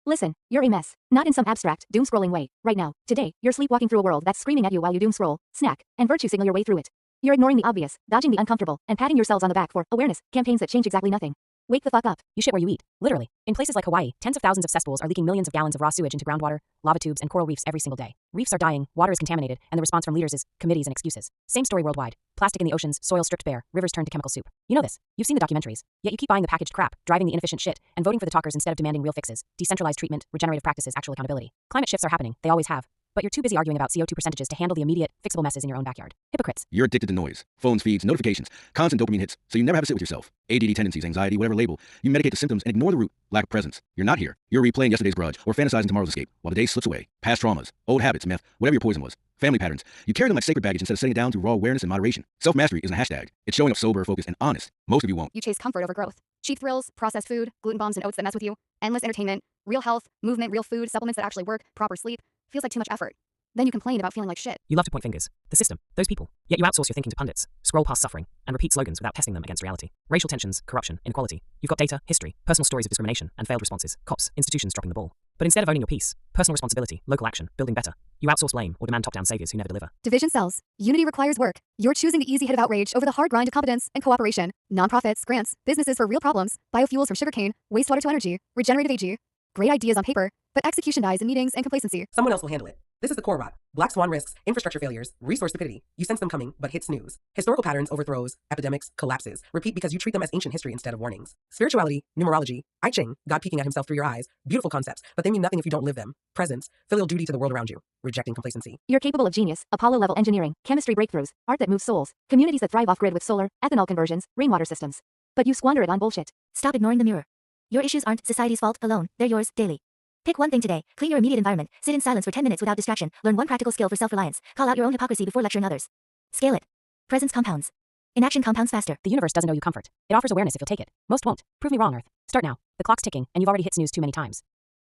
Listen, you're a mess. Not in some abstract, doom-scrolling way. Right now, today, you're sleepwalking through a world that's screaming at you while you doom-scroll, snack, and virtue signal your way through it. You're ignoring the obvious, dodging the uncomfortable, and patting yourselves on the back for awareness campaigns that change exactly nothing. Wake the fuck up. You shit where you eat. Literally. In places like Hawaii, tens of thousands of cesspools are leaking millions of gallons of raw sewage into groundwater, lava tubes, and coral reefs every single day. Reefs are dying, water is contaminated, and the response from leaders is committees and excuses. Same story worldwide. Plastic in the oceans, soil stripped bare, rivers turned to chemical soup. You know this. You've seen the documentaries. Yet you keep buying the packaged crap, driving the inefficient shit, and voting for the talkers instead of demanding real fixes, decentralized treatment, regenerative practices, actual accountability. Climate shifts are happening. They always have. But you're too busy arguing about CO2 percentages to handle the immediate, fixable messes in your own backyard. Hypocrites. You're addicted to noise, phones, feeds, notifications, constant dopamine hits, so you never have to sit with yourself. ADD tendencies, anxiety, whatever label. You medicate the symptoms and ignore the root, lack of presence. You're not here. You're replaying yesterday's grudge or fantasizing tomorrow's escape while the day slips away. Past traumas, old habits, meth, whatever your poison was. Family patterns. You carry them like sacred baggage instead of setting it down through raw awareness and moderation. Self-mastery isn't a hashtag. It's showing up sober, focused, and honest. Most of you won't. You chase comfort over growth. Cheap thrills, processed food, gluten bombs and oats that mess with you, endless entertainment, real health, movement, real food, supplements that actually work, proper sleep. Feels like too much effort. Then you complain about feeling like shit. You love to point fingers. The system. Those people. Yet you outsource your thinking to pundits, scroll past suffering, and repeat slogans without testing them against reality. Racial tensions, corruption, inequality. You've got data, history, personal stories of discrimination, and failed responses. Cops, institutions dropping the ball. But instead of owning your piece, personal responsibility, local action, building better, you outsource blame or demand top-down saviors who never deliver. Division sells. Unity requires work. You're choosing the easy hit of outrage over the hard grind of competence and cooperation. Nonprofits, grants, businesses for real problems, biofuels from sugarcane, wastewater to energy, regenerative AG. Great ideas on paper, but execution dies in meetings and complacency. Someone else will handle it. This is the core rot. Black swan risks, infrastructure failures, resource stupidity. You sense them coming, but hit snooze. Historical patterns, overthrows, epidemics, collapses. Repeat because you treat them as ancient history instead of warnings. Spirituality, numerology, I Ching, God peeking at himself through your eyes. Beautiful concepts, but they mean nothing if you don't live them. Presence, filial duty to the world around you. Rejecting complacency. You're capable of genius, Apollo-level engineering, chemistry breakthroughs, art that moves souls, communities that thrive off-grid with solar, ethanol conversions, rainwater systems. But you squander it on bullshit. Stop ignoring the mirror. Your issues aren't society's fault alone, they're yours daily. Pick one thing today, clean your immediate environment, sit in silence for 10 minutes without distraction, learn one practical skill for self-reliance, call out your own hypocrisy before lecturing others. Scale it. Presence compounds. Inaction compounds faster. The universe doesn't owe you comfort. It offers awareness if you'll take it. Most won't. Prove me wrong, Earth. Start now. The clock's ticking, and you've already hit snooze too many times.